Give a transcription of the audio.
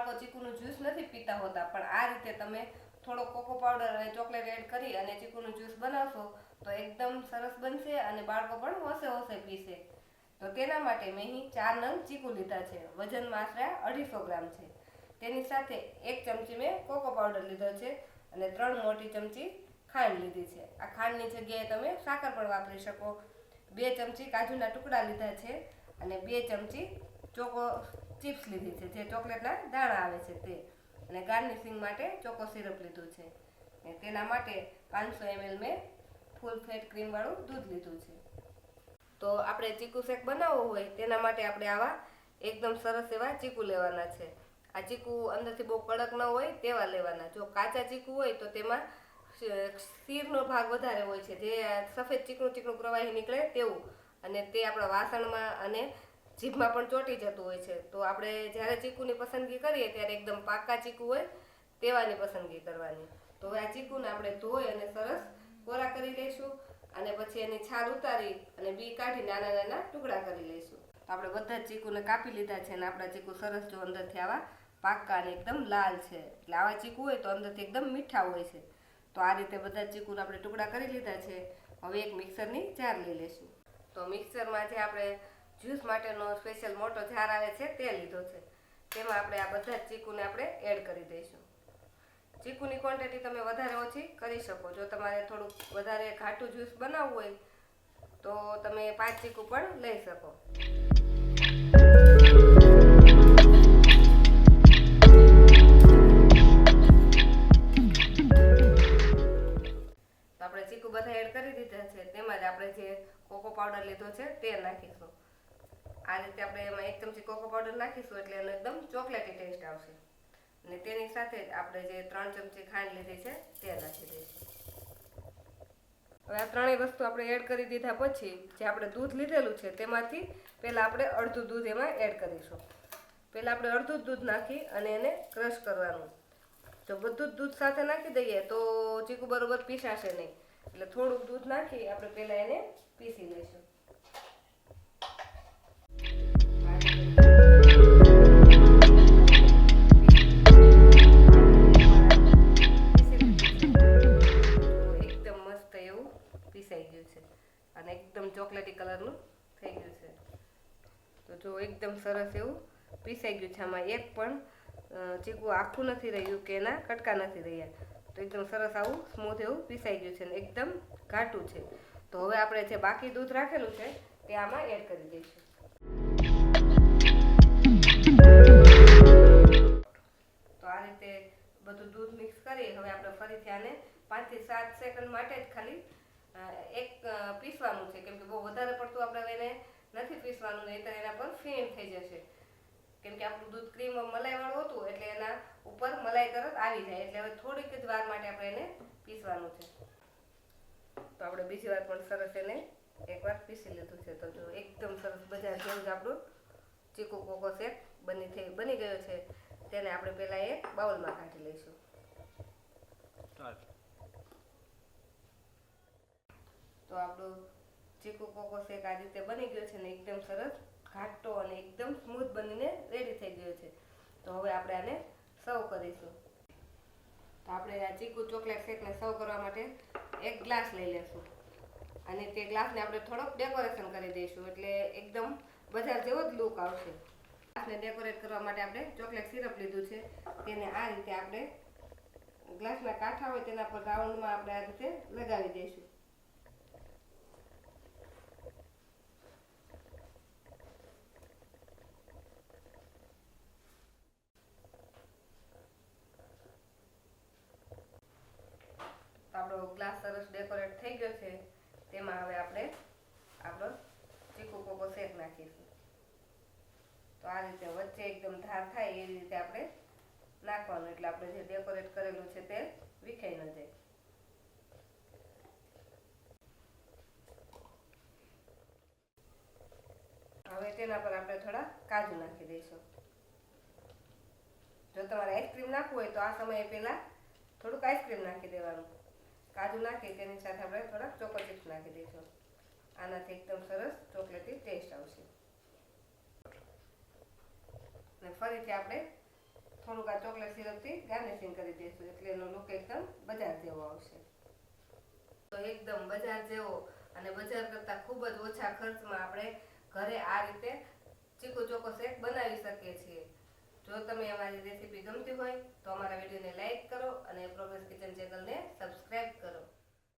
બાળકો ચીકુનું જ્યુસ નથી પીતા હોતા, પણ આ રીતે તમે થોડો કોકો પાવડર અને ચોકલેટ એડ કરી અને ચીકુનું જ્યુસ બનાવશો તો એકદમ સરસ બનશે અને બાળકો પણ હોશે હોશે પીશે. તો તેના માટે મેં અહીં 4 નંગ ચીકુ લીધા છે. વજનમાં આશરે 250 ગ્રામ છે. તેની સાથે 1 ચમચી મેં કોકો પાવડર લીધો છે અને 3 મોટી ચમચી ખાંડ લીધી છે. આ ખાંડની જગ્યાએ તમે સાકર પણ વાપરી શકો. 2 ચમચી કાજુના ટુકડા લીધા છે અને 2 ચમચી ચોકો ચિપ્સ લીધી છે, જે ચોકલેટના દાણા આવે છે તે, અને ગાર્નિશિંગ માટે ચોકો સિરપ લીધું છે. તેના માટે 500 ml મેં ફૂલ ફેટ ક્રીમ વાળું દૂધ લીધું છે. તો આપણે ચીકુ શેક બનાવવો હોય તેના માટે આપણે આવા એકદમ સરસ એવા ચીકુ લેવાના છે. આ ચીકુ અંદરથી બહુ કડક ન હોય તેવા લેવાના. જો કાચા ચીકુ હોય તો તેમાં શીરનો ભાગ વધારે હોય છે, જે સફેદ ચીકણું ચીકણું પ્રવાહી નીકળે તેવું, અને તે આપણા વાસણમાં અને જીભમાં પણ ચોંટી જતું હોય છે. તો આપણે જ્યારે ચીકુની પસંદગી કરીએ ત્યારે એકદમ પાકા ચીકુ હોય તેવાની પસંદગી કરવાની. તો હવે આ ચીકુને આપણે ધોઈ અને સરસ કોરા કરી લઈશું અને પછી એની છાલ ઉતારી અને બી કાઢી નાના નાના ટુકડા કરી લઈશું. તો આપણે બધા જ ચીકુને કાપી લીધા છે અને આપણા ચીકુ સરસ જો અંદરથી આવા પાકા અને એકદમ લાલ છે. એટલે આવા ચીકુ હોય તો અંદરથી એકદમ મીઠા હોય છે. તો આ રીતે બધા ચીકુના આપણે ટુકડા કરી લીધા છે. હવે એક મિક્સરની જાર લઈ લઈશું. તો મિક્સરમાં જે આપણે જ્યુસ માટેનો સ્પેશિયલ મોટો જાર આવે છે તે લીધો છે. તેમાં આપણે આ બધા જ ચીકુને આપણે એડ કરી દઈશું. ચીકુની ક્વોન્ટિટી તમે વધારે ઓછી કરી શકો. જો તમારે થોડુંક વધારે ઘાટું જ્યુસ બનાવવું હોય તો તમે 5 ચીકુ પણ લઈ શકો. તો આપણે ચીકુ બધા એડ કરી દીધા છે. તેમાં જ આપણે જે કોકો પાવડર લીધો છે તે નાખીશું. આ રીતે આપણે એમાં 1 ચમચી કોકો પાવડર નાખીશું એટલે એનો એકદમ ચોકલેટી ટેસ્ટ આવશે. અને તેની સાથે જ આપણે જે 3 ચમચી ખાંડ લીધી છે તે નાખી દઈશું. હવે આ ત્રણેય વસ્તુ આપણે એડ કરી દીધા પછી જે આપણે દૂધ લીધેલું છે તેમાંથી પહેલાં આપણે અડધું દૂધ એમાં એડ કરીશું. પહેલાં આપણે અડધું દૂધ નાખી અને એને ક્રશ કરવાનું. જો બધું જ દૂધ સાથે નાખી દઈએ તો ચીકુ બરોબર પીસાશે નહીં, એટલે થોડુંક દૂધ નાખી આપણે પહેલાં એને પીસી લઈશું. પીસાઈ ગયું છે અને એકદમ ચોકલેટી કલરનું થઈ ગયું છે. તો જો એકદમ સરસ એવું પીસાઈ ગયું છે. આમાં એક પણ ચીકુ આખું નથી રહ્યું કે એના કટકા નથી રહ્યા. તો એકદમ સરસ આવું સ્મૂથ એવું પીસાઈ ગયું છે અને એકદમ ઘાટું છે. તો હવે આપણે જે બાકી દૂધ રાખેલું છે તે આમાં એડ કરી દઈશું. તો આ રીતે બધું દૂધ મિક્સ કરી હવે આપણે ફરીથી આને 5 થી 7 સેકન્ડ માટે જ ખાલી પીસવાનું છે, કેમ કે બહુ વધારે પડતું આપણે એને નથી પીસવાનું, નહીં તો એના પર ફીણ થઈ જશે. કેમ કે આપણું દૂધ ક્રીમ મલાઈ વાળું હતું એટલે એના ઉપર મલાઈ તરત આવી જાય. એટલે હવે થોડીક જ વાર માટે આપણે એને પીસવાનું છે. તો આપણે બીજી વાર પણ સરસ એને એકવાર પીસી લીધું છે. તો જો એકદમ સરસ બજાર જેવું જ આપણું ચીકુ કોકો શેક બની ગયો છે. તેને આપણે પહેલાં એક બાઉલમાં કાઢી લઈશું. તો આપણું ચીકુ કોકો શેક આ રીતે બની ગયો છે ને એકદમ સરસ ઘાટો અને એકદમ સ્મૂથ બનીને રેડી થઈ ગયો છે. તો હવે આપણે આને સર્વ કરીશું. તો આપણે આ ચીકુ ચોકલેટ શેકને સર્વ કરવા માટે એક ગ્લાસ લઈ લેશું અને તે ગ્લાસને આપણે થોડોક ડેકોરેશન કરી દઈશું, એટલે એકદમ બજાર જેવો જ લુક આવશે. ગ્લાસને ડેકોરેટ કરવા માટે આપણે ચોકલેટ સિરપ લીધું છે. તેને આ રીતે આપણે ગ્લાસના કાંઠા હોય તેના પર રાઉન્ડમાં આપણે આ રીતે લગાવી દઈશું. આપણો ગ્લાસ સરસ ડેકોરેટ થઈ ગયો છે. તેમાં હવે આપણે આપણો ચીકુ કોકો શેક નાખીશું. તો આ રીતે વચ્ચે એકદમ ધાર થાય એ રીતે આપણે નાખવાનું, એટલે આપણે જે ડેકોરેટ કરેલું છે તે વિખાઈ ન જાય. હવે તેના પર આપણે થોડા કાજુ નાખી દઈશું. જો તમારે આઈસ્ક્રીમ નાખવું હોય તો આ સમયે પહેલાં થોડુંક આઈસ્ક્રીમ નાખી દેવાનું. કાજુ નાખી તેની સાથે આપણે થોડાક ચોકો ચિપ્સ નાખી દઈશું. આનાથી એકદમ સરસ ચોકલેટી ટેસ્ટ આવશે. અને ફરીથી આપણે થોડુંક આ ચોકલેટ સિરપથી ગાર્નિશિંગ કરી દઈશું એટલે એનો લુક એકદમ બજાર જેવો આવશે. તો એકદમ બજાર જેવો અને બજાર કરતાં ખૂબ જ ઓછા ખર્ચમાં આપણે ઘરે આ રીતે ચીકુ ચોકો શેક બનાવી શકીએ છીએ. જો તમે અમારી રેસીપી ગમતી હોય તો અમારા વિડીયોને લાઈક કરો અને પ્રોગ્રેસ કિચન ચેનલને સબસ્ક્રાઇબ